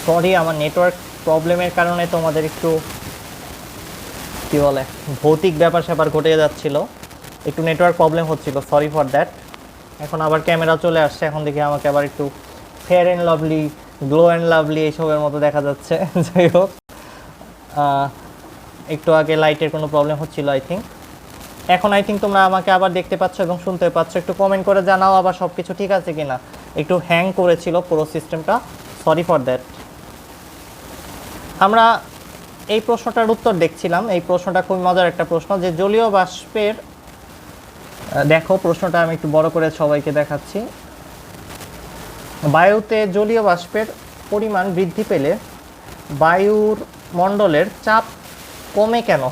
Sorry, আমার network প্রবলেমের কারণে তোমাদের একটু কী বলে ভৌতিক ব্যাপার স্যাপার ঘটে যাচ্ছিল, একটু নেটওয়ার্ক প্রবলেম হচ্ছিল, সরি ফর দ্যাট। এখন আবার ক্যামেরা চলে আসছে, এখন দেখি আমাকে আবার একটু fair and lovely, glow and lovely এইসবের মতো দেখা যাচ্ছে। যাই হোক, একটু আগে লাইটের কোনো প্রবলেম হচ্ছিল আই থিঙ্ক। এখন আই থিঙ্ক তোমরা আমাকে আবার দেখতে পাচ্ছ এবং শুনতে পাচ্ছ। একটু কমেন্ট করে জানাও আবার সব কিছু ঠিক আছে কিনা। একটু হ্যাং করেছিল পুরো সিস্টেমটা, সরি ফর দ্যাট। আমরা এই প্রশ্নটার উত্তর দেখছিলাম। এই প্রশ্নটা খুব মজার একটা প্রশ্ন, যে জলীয় বাষ্পের, দেখো প্রশ্নটা আমি একটু বড় করে সবাইকে দেখাচ্ছি। বায়ুতে জলীয় বাষ্পের পরিমাণ বৃদ্ধি পেলে বায়ুর মণ্ডলের চাপ কমে কেন?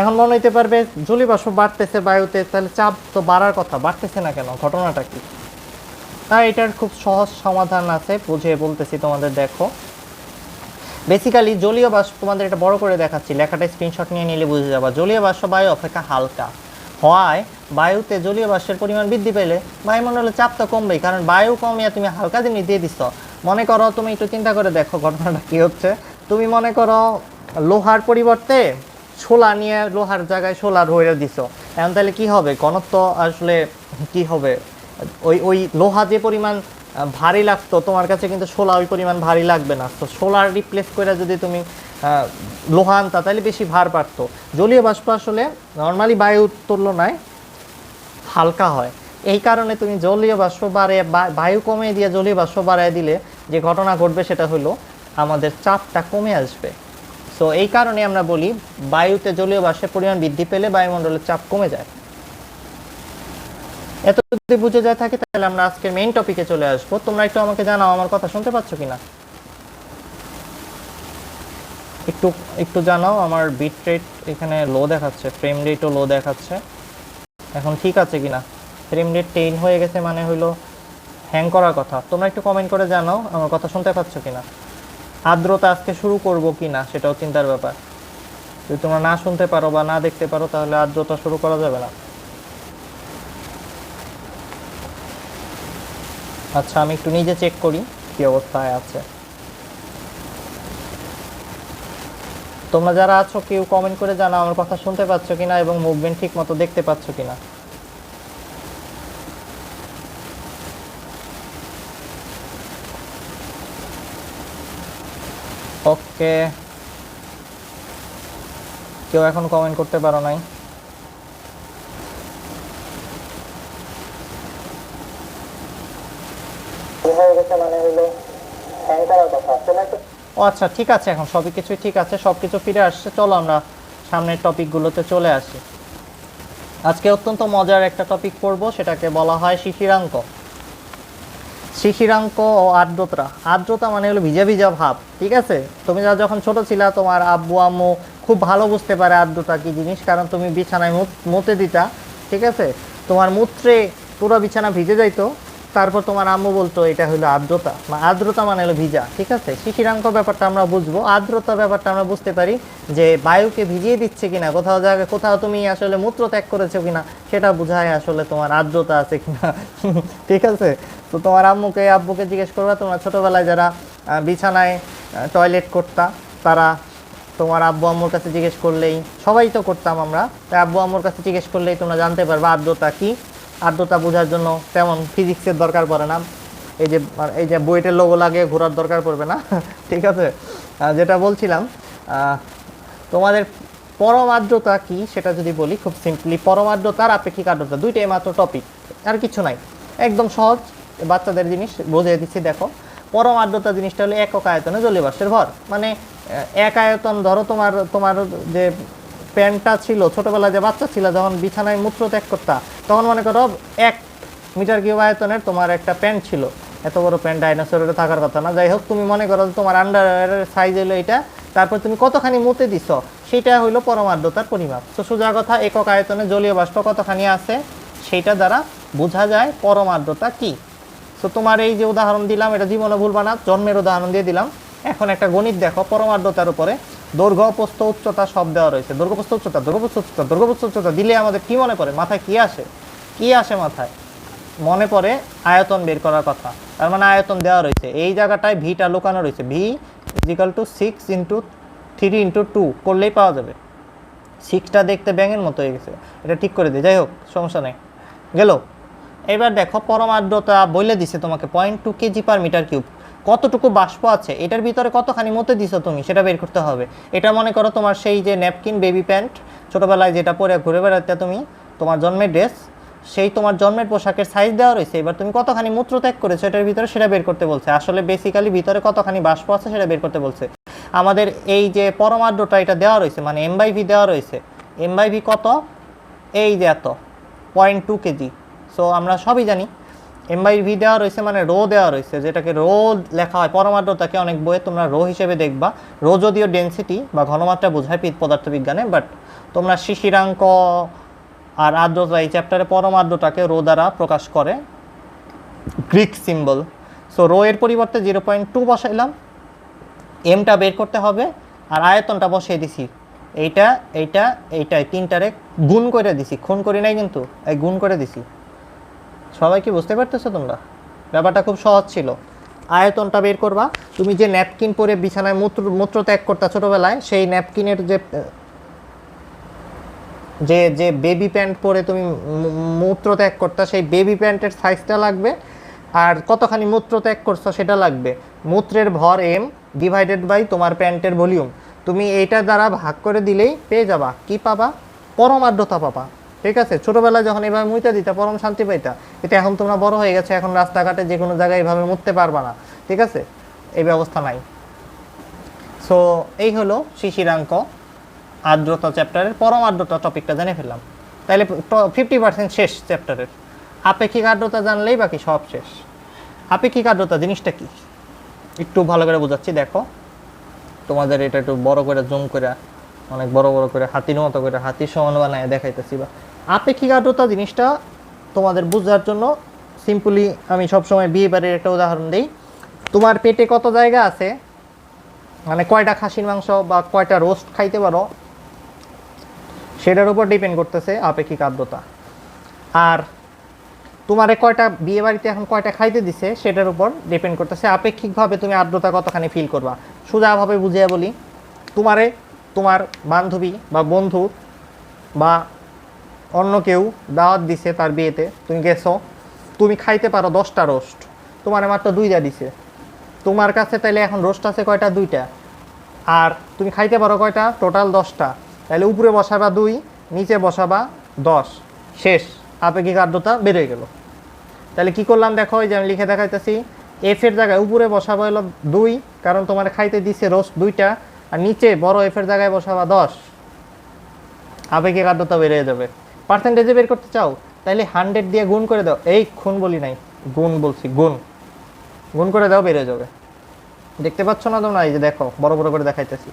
এখন মনে হইতে পারবে জলীয় বাষ্প বাড়তেছে বায়ুতে, তাহলে চাপ তো বাড়ার কথা, বাড়তেছে না কেন, ঘটনাটা কি? তাই এটার খুব সহজ সমাধান আছে, বুঝিয়ে বলতেছি তোমাদের। দেখো বেসিক্যালি জলীয় বাষ্প, তোমাদের এটা বড় করে দেখাচ্ছি, লেখাটা স্ক্রিনশট নিয়ে নিলে বুঝে যাবা। জলীয় বাষ্প বায়ু অপেক্ষা হালকা হওয়ায় বায়ুতে জলীয় বাষ্পের পরিমাণ বৃদ্ধি পেলে বায়ুমণ্ডলের চাপ তো কমবেই, কারণ বায়ু কমিয়ে তুমি হালকা জিনিস দিয়ে দিচ্ছ। মনে করো, তুমি একটু চিন্তা করে দেখো ঘটনাটা কী হচ্ছে। তুমি মনে করো লোহার পরিবর্তে শোলা নিয়ে লোহার জায়গায় শোলা ধরে দিছো, এখন তাহলে কী হবে? ঘনত্ব আসলে কী হবে? ওই ওই লোহা যে পরিমাণ ভারী লাগতো তোমার কাছে, কিন্তু শোলা ওই পরিমাণ ভারী লাগবে না। তো শোলার রিপ্লেস করে যদি তুমি লোহা আনতা, তাহলে বেশি ভার পারতো। জলীয় বাষ্প আসলে নর্মালি বায়ুর তুলনায় হালকা হয়, এই কারণে তুমি জলীয় বাষ্প বাড়িয়ে, বায়ু কমে দিয়ে জলীয় বাষ্প বাড়ায় দিলে যে ঘটনা ঘটবে সেটা হলো আমাদের চাপটা কমে আসবে। সো এই কারণে আমরা বলি বায়ুতে জলীয় বাষ্পের পরিমাণ বৃদ্ধি পেলে বায়ুমণ্ডলের চাপ কমে যায়। এত যদি বুঝে যায় থাকে, তাহলে আমরা আজকের মেইন টপিকে চলে আসবো। তোমরা একটু আমাকে জানাও আমার কথা শুনতে পাচ্ছ কিনা, একটু একটু জানাও। আমার বিট রেট এখানে লো দেখাচ্ছে, ফ্রেম রেটও লো দেখাচ্ছে, এখন ঠিক আছে কিনা? ফ্রেম রেট 10 হয়ে গেছে, মানে হইলো হ্যাং করার কথা। তোমরা একটু কমেন্ট করে জানাও আমার কথা শুনতে পাচ্ছ কিনা। আর্দ্রতা আজকে শুরু করব কিনা সেটাও চিন্তার ব্যাপার। যদি তোমরা না শুনতে পারো বা না দেখতে পারো, তাহলে আর্দ্রতা শুরু করা যাবে না। আচ্ছা, আমি একটু নিজে চেক করি কি অবস্থায় আছে। তোমরা যারা আছো কেউ কমেন্ট করে জানাও আমার কথা শুনতে পাচ্ছ কিনা এবং মুভমেন্ট ঠিক মতো দেখতে পাচ্ছ কিনা। ওকে, কেউ এখন কমেন্ট করতে পারো নাই। ও আচ্ছা, ঠিক আছে, এখন সবই কিছুই ঠিক আছে, সব কিছু ফিরে আসছে। চলো আমরা সামনের টপিকগুলোতে চলে আসি। আজকে অত্যন্ত মজার একটা টপিক পড়বো, সেটাকে বলা হয় শিশিরাঙ্ক। শিশিরাঙ্ক ও আর্দ্রতা। আর্দ্রতা মানে হলো ভিজা ভিজা ভাব, ঠিক আছে? তুমি যখন ছোট ছিলা, তোমার আব্বু আম্মু খুব ভালো বুঝতে পারে আর্দ্রতা কি জিনিস, কারণ তুমি বিছানায় মুতে দিতা, ঠিক আছে? তোমার মূত্রে পুরো বিছানা ভিজে যাইতো, তারপর তোমার আম্মু বলতো এটা হলো আর্দ্রতা। আর্দ্রতা মানে হলো ভিজা, ঠিক আছে? শিশিরাঙ্ক ব্যাপারটা আমরা বুঝবো, আর্দ্রতা ব্যাপারটা আমরা বুঝতে পারি যে বায়ুকে ভিজিয়ে দিচ্ছে কিনা, কোথাও জায়গায় কোথাও তুমি আসলে মূত্র ত্যাগ করেছো কিনা সেটা বোঝায় আসলে তোমার আর্দ্রতা আছে কিনা। ঠিক আছে? তো তোমার আম্মুকে আব্বুকে জিজ্ঞেস করবা, তোমরা ছোটোবেলায় যারা বিছানায় টয়লেট করতা, তারা তোমার আব্বু আম্মুর কাছে জিজ্ঞেস করলেই, সবাই তো করতাম আমরা, তাই আব্বু আম্মুর কাছে জিজ্ঞেস করলেই তোমরা জানতে পারবে আর্দ্রতা কী। আর্দ্রতা বোঝার জন্য তেমন ফিজিক্সের দরকার পড়ে না, এই যে বইয়ের লোগো লাগে ঘোরার দরকার পড়বে না। ঠিক আছে? যেটা বলছিলাম, তোমাদের পরম আর্দ্রতা কী সেটা যদি বলি, খুব সিম্পলি পরম আর্দ্রতা আর আপেক্ষিক আর্দ্রতা দুইটাই মাত্র টপিক, আর কিছু নাই, একদম সহজ বাচ্চাদের জিনিস বুঝিয়ে দিচ্ছি। দেখো, পরম আর্দ্রতা জিনিসটা হলো একক আয়তনে জলীয় বাষ্পের ভর। মানে এক আয়তন, ধরো তোমার তোমার যে প্যান্টটা ছিল ছোটোবেলায়, যে বাচ্চা ছিল যখন বিছানায় মূত্র ত্যাগ করতা, তখন মনে করো 1 মিটার কিউব আয়তনের তোমার একটা প্যান্ট ছিল। এত বড় প্যান্ট ডাইনোসরের থাকার কথা না। যাই হোক, তুমি মনে করো তোমার আন্ডারওয়্যারের সাইজ হলো এটা, তারপর তুমি কতখানি মুতে দিছ, সেটা হইলো পরম আর্দ্রতার পরিমাপ। তো সোজা কথা, একক আয়তনে জলীয় বাষ্প কতখানি আছে সেইটা দ্বারা বোঝা যায় পরম আর্দ্রতা কী। তো তোমার এই যে উদাহরণ দিলাম, এটা জীবনে ভুলবা না, জন্মের উদাহরণ দিয়ে দিলাম। এখন একটা গণিত দেখো, পরম আর্দ্রতার উপরে দৈর্ঘ্য প্রস্থ উচ্চতা সব দেওয়া রয়েছে। দৈর্ঘ্য প্রস্থ উচ্চতা, দৈর্ঘ্য প্রস্থ উচ্চতা, দৈর্ঘ্য প্রস্থ উচ্চতা দিলে আমাদের কি মনে পড়ে, মাথায় কি আসে? কি আসে মাথায়? মনে পড়ে আয়তন বের করার কথা, তার মানে আয়তন দেওয়া রয়েছে এই জায়গাটায়, ভিটা লুকানো রয়েছে, ভি ইজিক্যাল টু 6 × 3 × 2 করলেই পাওয়া যাবে। 6টা দেখতে ব্যাঙের মতো হয়ে গেছে, এটা ঠিক করে দিই, যাই হোক সমস্যা নেই গেল। এবার দেখো পরম আর্দ্রতা বলে দিছে তোমাকে 0.2 kg/m3। কতটুকু বাষ্প আছে এটার ভিতরে, কতখানি মতে দিছো তুমি সেটা বের করতে হবে। এটা মনে করো তোমার সেই যে ন্যাপকিন, বেবি প্যান্ট, ছোটোবেলায় যেটা পরে ঘুরে বেড়াতে তুমি, তোমার জন্মের ড্রেস, সেই তোমার জন্মের পোশাকের সাইজ দেওয়া রয়েছে। এবার তুমি কতখানি মূত্র ত্যাগ করেছো এটার ভিতরে সেটা বের করতে বলছে। আসলে বেসিক্যালি ভিতরে কতখানি বাষ্প আছে সেটা বের করতে বলছে। আমাদের এই যে পরম আর্দ্রতা এটা দেওয়া রয়েছে, মানে m/v দেওয়া রয়েছে। m/v কত? এই যে এত, 0.2 কেজি। সো আমরা সবই জানি m/v দেওয়া রয়েছে মানে রো দেওয়া রয়েছে, যেটাকে রো লেখা হয় পরম আর্দ্রতাকে অনেক বইয়ে তোমরা রো হিসেবে দেখবা। রো যদিও ডেনসিটি বা ঘনমাত্রা বোঝায় পদার্থবিজ্ঞানে, বাট তোমরা শিশিরাঙ্ক আর আর্দ্রতা এই চ্যাপ্টারে পরম আর্দ্রতাকে রো দ্বারা প্রকাশ করে, গ্রিক সিম্বল। সো রো এর পরিবর্তে 0.2 বসাইলাম, এমটা বের করতে হবে, আর আয়তনটা বসিয়ে দিছি এইটা এইটা এইটাই, তিনটারে গুণ করে দিছি, খুন করি নাই কিন্তু, এই গুণ করে দিছি। সবাই কি বুঝতে পারতেছো তোমরা? ব্যাপারটা খুব সহজ ছিল। আয়তনটা বের করবা, তুমি যে ন্যাপকিন পরে বিছানায় মূত্র ত্যাগ করতা ছোটোবেলায়, সেই ন্যাপকিনের যে বেবি প্যান্ট পরে তুমি মূত্র ত্যাগ করতা, সেই বেবি প্যান্টের সাইজটা লাগবে, আর কতখানি মূত্র ত্যাগ করছো সেটা লাগবে। মূত্রের ভর m ডিভাইডেড বাই তোমার প্যান্টের ভলিউম। তুমি এইটা দ্বারা ভাগ করে দিলেই পেয়ে যাবা, কি পাবা? পরম আর্দ্রতা পাবা। ঠিক আছে, ছোটোবেলায় যখন এভাবে মুইতে দিতা পরম শান্তি পাইতা, এটা এখন তোমরা বড় হয়ে গেছে, এখন রাস্তাঘাটে যে কোনো জায়গায় এভাবে মুততে পারবা না। ঠিক আছে, এই ব্যবস্থা নাই। সো এই হলো শিশিরাঙ্ক আর্দ্রতা চ্যাপ্টারের পরম আর্দ্রতা টপিকটা জেনে ফেললাম। তাহলে 50% শেষ চ্যাপ্টারের। আপেক্ষিক আর্দ্রতা জানলেই বাকি সব শেষ। আপেক্ষিক আর্দ্রতা জিনিসটা কি একটু ভালো করে বোঝাচ্ছি, দেখো তোমাদের এটা একটু বড় করে জুম করে, অনেক বড় বড় করে হাতির মতো করে, হাতির সমান বানায় দেখাইতেছি। বা আপেক্ষিক আর্দ্রতা জিনিসটা তোমাদের বোঝার জন্য সিম্পলি আমি সবসময় বিয়ে বাড়ির একটা উদাহরণ দিই। তোমার পেটে কত জায়গা আছে, মানে কয়টা খাসির মাংস বা কয়টা রোস্ট খাইতে পারো, সেটার উপর ডিপেন্ড করতেছে আপেক্ষিক আর্দ্রতা। আর তোমারে কয়টা বিয়ে বাড়িতে এখন কয়টা খাইতে দিছে সেটার উপর ডিপেন্ড করতেছে আপেক্ষিকভাবে তুমি আর্দ্রতা কতখানি ফিল করবা। সোজাভাবে বুঝিয়ে বলি, তোমারে তোমার বান্ধবী বা বন্ধু বা অন্য কেউ দাওয়াত দিছে তার বিয়েতে, তুমি গেছো, তুমি খাইতে পারো 10টা রোস্ট, তোমার মাত্র 2টা দিছে। তোমার কাছে তাইলে এখন রোস্ট আছে কয়টা? 2টা। আর তুমি খাইতে পারো কয়টা? টোটাল 10টা। তাহলে উপরে বসাবা 2, নিচে বসাবা 10, শেষ, আপেক্ষিক আর্দ্রতা বেড়ে গেল। তাহলে কি করলাম দেখো, এই যে আমি লিখে দেখাইতেছি, এফের জায়গায় উপরে বসাবো হলো 2, কারণ তোমার খাইতে দিছে রোস্ট 2টা, আর নিচে বড় এফের জায়গায় বসাবা 10, আপেক্ষিক আর্দ্রতা বেড়ে যাবে। পার্সেন্টেজে বের করতে চাও তাহলে 100 দিয়ে গুণ করে দাও, এই খুন বলি নাই, গুণ বলছি, গুণ করে দাও, বেড়ে যাবে। দেখতে পাচ্ছ না তোমরা? এই যে দেখো বড় বড় করে দেখাইতেছি,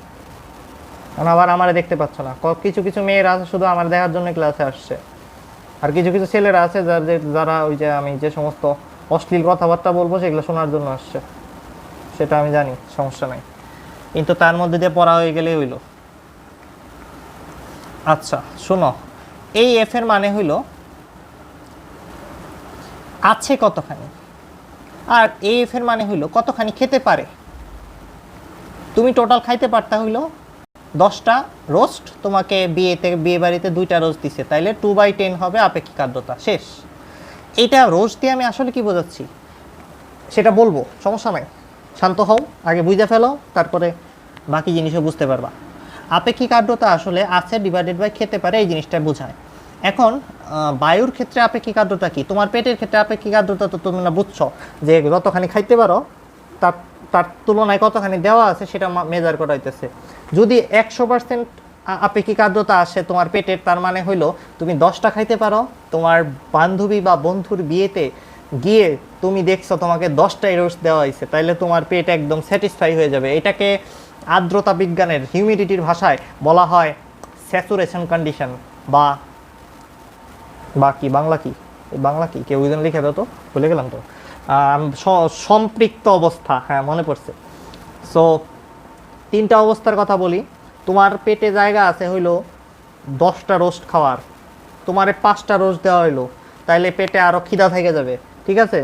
কারণ আবার আমারে দেখতে পাচ্ছ না। কিছু কিছু মেয়েরা আছে শুধু আমার দেখার জন্য ক্লাসে আসছে, আর কিছু কিছু ছেলেরা আছে যারা ওই যে আমি যে সমস্ত অশ্লীল কথাবার্তা বলবো সেগুলো শোনার জন্য আসছে, সেটা আমি জানি, সমস্যা নাই, কিন্তু তার মধ্যে দিয়ে পড়া হয়ে গেলেই হইল। আচ্ছা শোনো, এই এফ এর মানে হইল আছে কতখানি, আর এই এফ এর মানে হইল কতখানি খেতে পারে। তুমি টোটাল খাইতে পারতা হইল 10টা রোস্ট, তোমাকে বিয়ে বাড়িতে 2টা রোস্ট দিছে, তাইলে 2/10 হবে আপেক্ষিক আর্দ্রতা, শেষ। এইটা রোস্ট দিয়ে আমি আসলে কি বোঝাচ্ছি সেটা বলবো, সমস্যা নাই, শান্ত হও, আগে বুঝে ফেলো, তারপরে বাকি জিনিসও বুঝতে পারবা। আপেক্ষিক আর্দ্রতা আসলে আছে ডিভাইডেড বাই খেতে পারে, এই জিনিসটা বোঝায়। এখন বায়ুর ক্ষেত্রে আপেক্ষিক আর্দ্রতা কি? তোমার পেটের ক্ষেত্রে আপেক্ষিক আর্দ্রতা তো তোমরা বুঝছো যে যতখানি খাইতে পারো তার তুলনায় কতখানি দেওয়া আছে সেটা মেজার করা হইতেছে। যদি 100% আপেক্ষিক আর্দ্রতা আসে তোমার পেটের, তার মানে হইলো তুমি 10টা খাইতে পারো। তোমার বান্ধবী বা বন্ধুর বিয়েতে গিয়ে তুমি দেখছো তোমাকে 10টাই রোস্ট দেওয়া হয়েছে, তাইলে তোমার পেট একদম স্যাটিসফাই হয়ে যাবে। এটাকে আর্দ্রতা বিজ্ঞানের হিউমিডিটির ভাষায় বলা হয় স্যাচুরেশন কন্ডিশন, বা কি বাংলা কি কেউ একজন লিখে দাও তো, ভুলে গেলাম তো, সম্পৃক্ত অবস্থা, হ্যাঁ মনে পড়ছে। সো 3টা অবস্থার কথা বলি। তোমার পেটে জায়গা আছে হইলো 10টা রোস্ট খাওয়ার, তোমারে 5টা রোস্ট দেওয়া হইলো, তাইলে পেটে আরও খিদা থেকে যাবে, ঠিক আছে?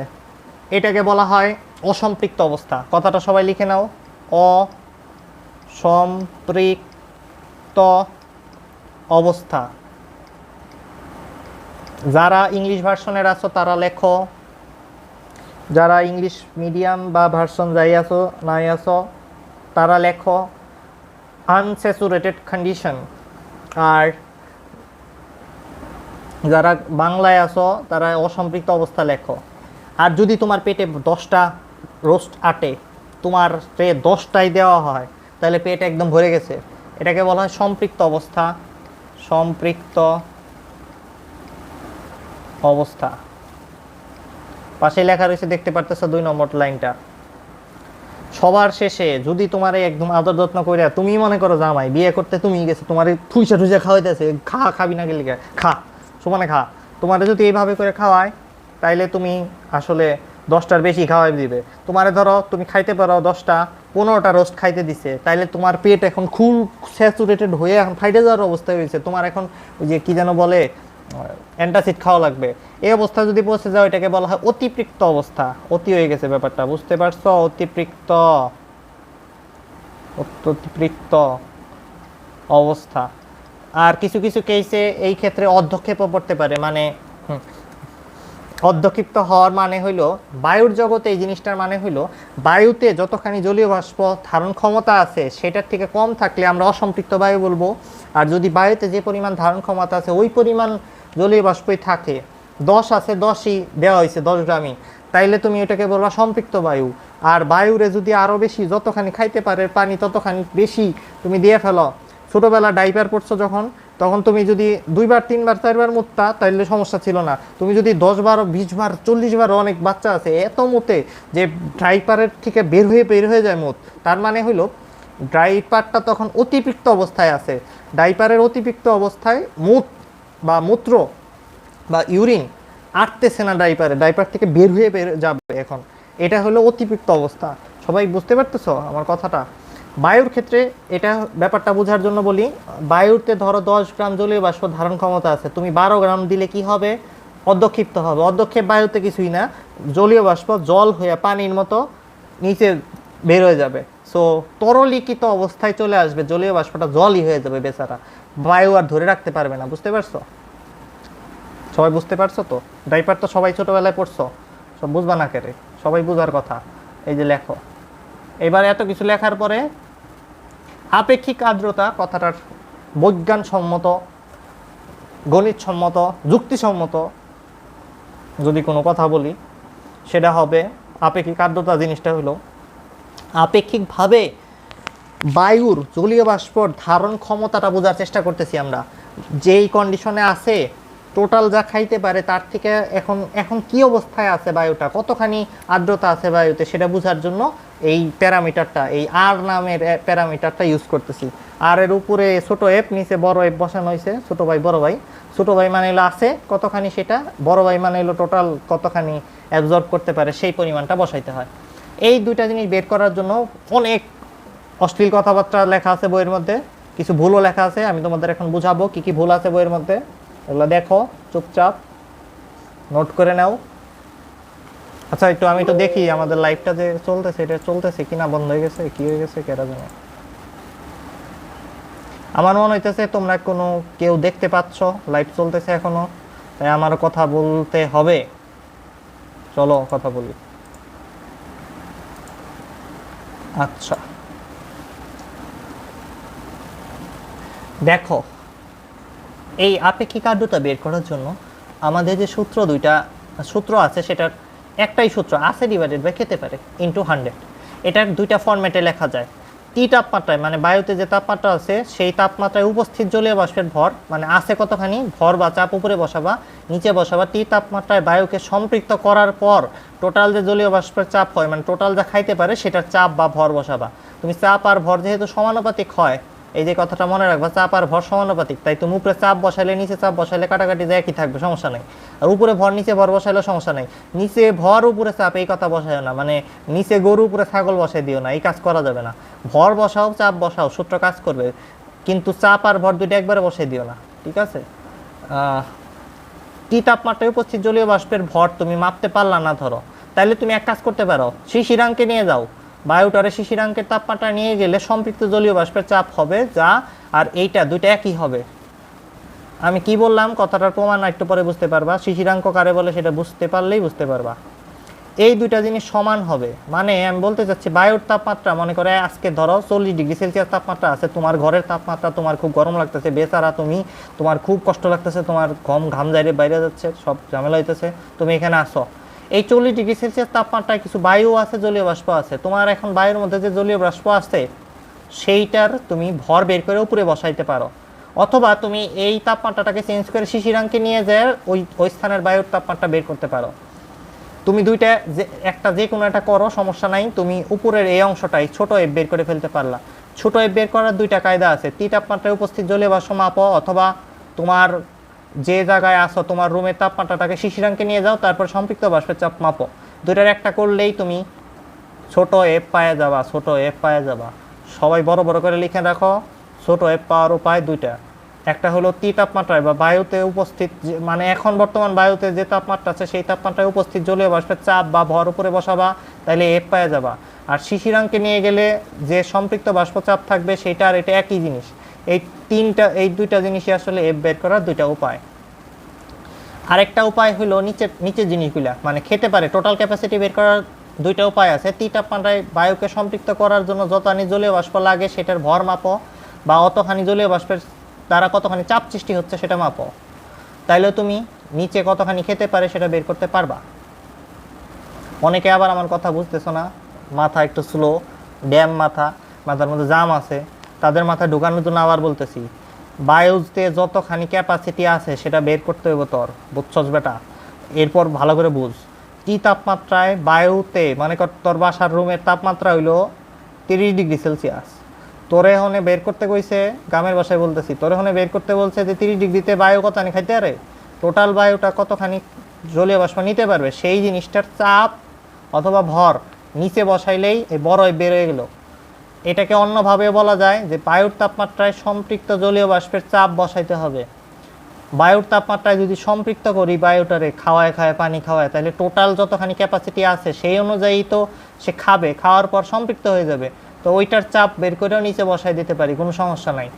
এটাকে বলা হয় অসম্পৃক্ত অবস্থা। কথাটা সবাই লিখে নাও, অসম্পৃক্ত অবস্থা। যারা ইংলিশ ভার্সনের আছো তারা লেখো, যারা ইংলিশ মিডিয়াম বা ভার্সন যাই আছো নাই আছো তারা লেখো আনস্যাচুরেটেড কন্ডিশন। আর যারা বাংলায় আছো তারা অসম্পৃক্ত অবস্থা লেখো। আর যদি তোমার পেটে 10টা রোস্ট আটে, তোমার 10টাই দেওয়া হয়, তাহলে পেট একদম ভরে গেছে, এটাকে বলা হয় সম্পৃক্ত অবস্থা। সম্পৃক্ত অবস্থা। পাশে লেখা রয়েছে, দেখতে পারতেছো 2 নম্বর লাইনটা। সবার শেষে যদি তোমার একদম আদর যত্ন করে, তুমি মনে করো জামাই বিয়ে করতে তুমি গেছো, তোমার ঠুইসা ঠুইসা খাওয়াইতেছে, খাবি না গেলে খা, সমানে খা, তোমার যদি এইভাবে করে খাওয়ায় তাইলে তুমি আসলে 10টার বেশি খাওয়াই দিবে। তোমারে ধরো তুমি খাইতে পারো 10টা, 15টা রোস্ট খাইতে দিছে, তাইলে তোমার পেট এখন খুব স্যাচুরেটেড হয়ে এখন ফাইটে যাওয়ার অবস্থা হয়েছে, তোমার এখন ওই যে কি যেন বলে অ্যান্টাসিড খাওয়া লাগবে। এই অবস্থা যদি পৌঁছে যাও এটাকে বলা হয় অতিপৃক্ত অবস্থা। অতি হয়ে গেছে ব্যাপারটা, বুঝতে পারছো? অতিপৃক্ত অতিপৃক্ত অবস্থা। আর কিছু কিছু কেসে এই ক্ষেত্রে অর্ধক্ষেপও পড়তে পারে। মানে অর্ধক্ষিপ্ত হওয়ার মানে হইলো, বায়ুর জগতে এই জিনিসটার মানে হইলো বায়ুতে যতখানি জলীয় বাষ্প ধারণ ক্ষমতা আছে সেটার থেকে কম থাকলে আমরা অসম্পৃক্ত বায়ু বলবো। আর যদি বায়ুতে যে পরিমাণ ধারণ ক্ষমতা আছে ওই পরিমাণ জলীয় বাষ্পই থাকে, 10 আছে 10ই দেওয়া হয়েছে 10 গ্রামই, তাইলে তুমি এটাকে বলবা সম্পৃক্ত বায়ু। আর বায়ুরে যদি আরও বেশি যতখানি খাইতে পারে পানি ততখানি বেশি তুমি দিয়ে ফেলো। ছোটোবেলা ডাইপার পড়ছো যখন, তখন তুমি যদি 2বার 3বার 4বার মুততা তাইলে সমস্যা ছিল না। তুমি যদি 10 বার 20 বার 40 বার, অনেক বাচ্চা আছে এত মুতে যে ডাইপারের থেকে বের হয়ে যায় মুত, তার মানে হইলো ডাইপারটা তখন অতিপৃক্ত অবস্থায় আছে। ডাইপারের অতিপৃক্ত অবস্থায় মুত বা মূত্র বা ইউরিন আটতেছে না, ডাইপার থেকে বের যাবে এখন, এটা হলো অতিপৃক্ত অবস্থা। সবাই বুঝতে পারতেছো আমার কথাটা? বায়ুর ক্ষেত্রে এটা ব্যাপারটা বোঝার জন্য বলি, বায়ুতে ধরো 10 গ্রাম জলীয় বাষ্প ধারণ ক্ষমতা আছে, তুমি 12 গ্রাম দিলে কি হবে? অর্ধক্ষিপ্ত হবে। অর্ধক্ষেপ বায়ুতে কিছুই না, জলীয় বাষ্প জল হয়ে পানির মতো নিচে বের হয়ে যাবে। সো তরলীকৃত অবস্থায় চলে আসবে, জলীয় বাষ্পটা জলই হয়ে যাবে বেচারা, বায়ু আর ধরে রাখতে পারবে না। বুঝতে পারছো? সবাই বুঝতে পারছো তো? ডাইপার তো সবাই ছোটবেলায় পড়ছো, সব বুঝবা না কেরে, সবাই বুঝার কথা। এই যে লেখো, এবার এত কিছু লেখার পরে আপেক্ষিক আর্দ্রতা কথাটার বৈজ্ঞানসম্মত, গণিতসম্মত, যুক্তিসম্মত যদি কোনো কথা বলি সেটা হবে, আপেক্ষিক আর্দ্রতা জিনিসটা হলো আপেক্ষিকভাবে বায়ুর জলীয় বাষ্পর ধারণ ক্ষমতাটা বোঝার চেষ্টা করতেছি আমরা। যেই কন্ডিশনে আছে, টোটাল যা খাইতে পারে তার থেকে এখন এখন কি অবস্থায় আছে বায়ুটা, কতখানি আর্দ্রতা আছে বায়ুতে, সেটা বোঝার জন্য এই প্যারামিটারটা, এই আর নামের প্যারামিটারটা ইউজ করতেছি। আর এর উপরে ছোট এফ, নিচে বড় এফ বসানো হয়েছে, ছোট ভাই বড় ভাই। ছোট ভাই মানে হলো আছে কতখানি সেটা, বড় ভাই মানে হলো টোটাল কতখানি অ্যাবজর্ব করতে পারে সেই পরিমাণটা বসাইতে হয়। এই দুইটা জিনিস বের করার জন্য অনেক অশ্লীল কথাবার্তা লেখা আছে বইয়ের মধ্যে, কিছু ভুলও লেখা আছে। আমি তোমাদের এখন বুঝাবো কি কি ভুল আছে বইয়ের মধ্যে, এগুলো দেখো চুপচাপ নোট করে নাও। আচ্ছা আমি একটু দেখি আমাদের লাইভটা যে চলতেছে, এটা চলতেছে কিনা, বন্ধ হয়ে গেছে, কি হয়ে গেছে কেরা জানে। আমার মনে হইতেছে তোমরা কোনো কেউ দেখতে পাচ্ছ, লাইভ চলতেছে এখনো, তাই আমার কথা বলতে হবে। চলো কথা বলি। আচ্ছা দেখো, এই আপেক্ষিক আর্দ্রতা বের করার জন্য আমাদের যে দুইটা সূত্র আছে, সেটার একটাই সূত্র, আছে ডিভাইডেড বাই খেতে পারে ইন্টু 100। এটার দুইটা ফরম্যাটে লেখা যায়। টি তাপমাত্রায়, মানে বায়ুতে যে তাপমাত্রা আছে সেই তাপমাত্রায় উপস্থিত জলীয় বাষ্পের ভর, মানে আছে কতখানি, ভর বা চাপ উপরে বসাবা নিচে বসাবা। টি তাপমাত্রায় বায়ুকে সম্পৃক্ত করার পর টোটাল যে জলীয় বাষ্পের চাপ হয়, মানে টোটাল যা খাইতে পারে সেটার চাপ বা ভর বসাবা। তুমি চাপ আর ভর যেহেতু সমানুপাতিক হয়, এই যে কথাটা মনে রাখবা, চাপ আর ভর সমানুপাতিক, তাই তুমি উপরে চাপ বসাইলে নিচে চাপ বসাইলে কাটাকাটি যায় একই থাকবে, সমস্যা নেই। আর উপরে ভর নিচে ভর বসাইলেও সমস্যা নেই। নিচে ভর উপরে চাপ এই কথা বসায় না, মানে নিচে গরু উপরে ছাগল বসাই দিও না, এই কাজ করা যাবে না। ভর বসাও চাপ বসাও, সূত্র কাজ করবে, কিন্তু চাপ আর ভর দুইটা একবারে বসাই দিও না, ঠিক আছে? টি তাপমাত্রায় উপস্থিত জলীয় বাষ্পের ভর তুমি মাপতে পারলা না ধরো, তাহলে তুমি এক কাজ করতে পারো, শিশিরাঙ্কে নিয়ে যাও, বায়ুটারে শিশিরাঙ্কের তাপমাত্রা নিয়ে গেলে সম্পৃক্ত জলীয় বাষ্পের চাপ হবে যা, আর এইটা দুইটা একই হবে। আমি কি বললাম কথাটার প্রমাণ একটু পরে বুঝতে পারবা, শিশিরাঙ্ক কারে বলে সেটা বুঝতে পারলেই বুঝতে পারবা। এই দুইটা জিনিস সমান হবে, মানে আমি বলতে চাচ্ছি বায়ুর তাপমাত্রা মনে করে আজকে ধরো 40°C তাপমাত্রা আছে, তোমার ঘরের তাপমাত্রা, তোমার খুব গরম লাগতেছে, বেচারা তুমি, তোমার খুব কষ্ট লাগতেছে, তোমার ঘাম যাইরে বাইরে যাচ্ছে, সব ঝামেলা হইতেছে, তুমি এখানে আসো। এই 40°C তাপমাত্রায় কিছু বায়ু আছে, জলীয় বাষ্প আছে, তোমার এখন বায়ুর মধ্যে যে জলীয় বাষ্প আছে সেইটার তুমি ভর বের করে উপরে বসাইতে পারো, অথবা তুমি এই তাপমাত্রাটাকে চেঞ্জ করে শিশিরাঙ্কে নিয়ে যায় ওই স্থানের বায়ুর তাপমাত্রা বের করতে পারো। তুমি দুইটা যে কোনো একটা করো, সমস্যা নাই। তুমি উপরের এই অংশটাই ছোট এফ বের করে ফেলতে পারলা। ছোট এফ বের করার দুইটা কায়দা আছে, টি তাপমাত্রায় উপস্থিত জলীয় বাষ্প মাপো, অথবা তোমার যে জায়গায় আসো তোমার রুমের তাপমাত্রাটাকে শিশিরাঙ্কে নিয়ে যাও, তারপর সম্পৃক্ত বাষ্পের চাপ মাপো। দুইটার একটা করলেই তুমি ছোট এফ পাওয়া যাবা, ছোট এফ পাওয়া যাবা। সবাই বড় বড় করে লিখে রাখো, ছোট এফ পাওয়ার উপায় দুইটা, একটা হলো টি তাপমাত্রায় বা বায়ুতে উপস্থিত, মানে এখন বর্তমান বায়ুতে যে তাপমাত্রা আছে সেই তাপমাত্রায় উপস্থিত জলীয় বাষ্পের চাপ বা ভর উপরে বসাবা, তাইলে এফ পাওয়া যাবা। আর শিশিরাঙ্কে নিয়ে গেলে যে সম্পৃক্ত বাষ্পচাপ থাকবে সেটা আর এটা একই জিনিস। এই দুইটা জিনিসই আসলে এফ বের করার দুইটা উপায়। আরেকটা উপায় হলো নিচের জিনিসগুলা, মানে খেতে পারে টোটাল ক্যাপাসিটি বের করার দুইটা উপায় আছে। টি তাপমাত্রায় বায়ুকে সম্পৃক্ত করার জন্য যতখানি জলীয় বাষ্প লাগে সেটার ভর মাপো, বা অতখানি জলীয় বাষ্পের দ্বারা কতখানি চাপ সৃষ্টি হচ্ছে সেটা মাপো, তাইলে তুমি নিচে কতখানি খেতে পারে সেটা বের করতে পারবা। অনেকে আবার আমার কথা বুঝতেছো না, মাথা একটু স্লো, ড্যাম মাথার মধ্যে জাম আছে, তাদের মাথায় ঢুকানোর জন্য আবার বলতেছি, বায়ুতে যতখানি ক্যাপাসিটি আছে সেটা বের করতে হবে তোর, বুঝছস বেটা? এরপর ভালো করে বুঝ। টি তাপমাত্রায় বায়ুতে, মানে তোর বাসার রুমের তাপমাত্রা হইলো 30°C, তোরে হনে বের করতে কইছে, গ্রামের ভাষায় বলতেছি, তোরে হনে বের করতে বলছে যে 30°তে বায়ু কতখানি খাইতে পারে, টোটাল বায়ুটা কতখানি জলীয় বাষ্প নিতে পারবে, সেই জিনিসটার চাপ অথবা ভর নিচে বসাইলেই এই বড় বের হয়ে গেল। এটাকে অন্যভাবে বলা যায় যে বায়ুর তাপমাত্রায় সম্পৃক্ত জলীয় বাষ্পের চাপ বসাইতে হবে। বায়ুর তাপমাত্রায় যদি সম্পৃক্ত করি বায়ুটারে, খাওয়ায় পানি খাওয়ায়, তাহলে টোটাল যতখানি ক্যাপাসিটি আছে সেই অনুযায়ী তো সে খাবে, খাওয়ার পর সম্পৃক্ত হয়ে যাবে, তো ওইটার চাপ বের করেও নিচে বসাই দিতে পারি, কোনো সমস্যা নাই।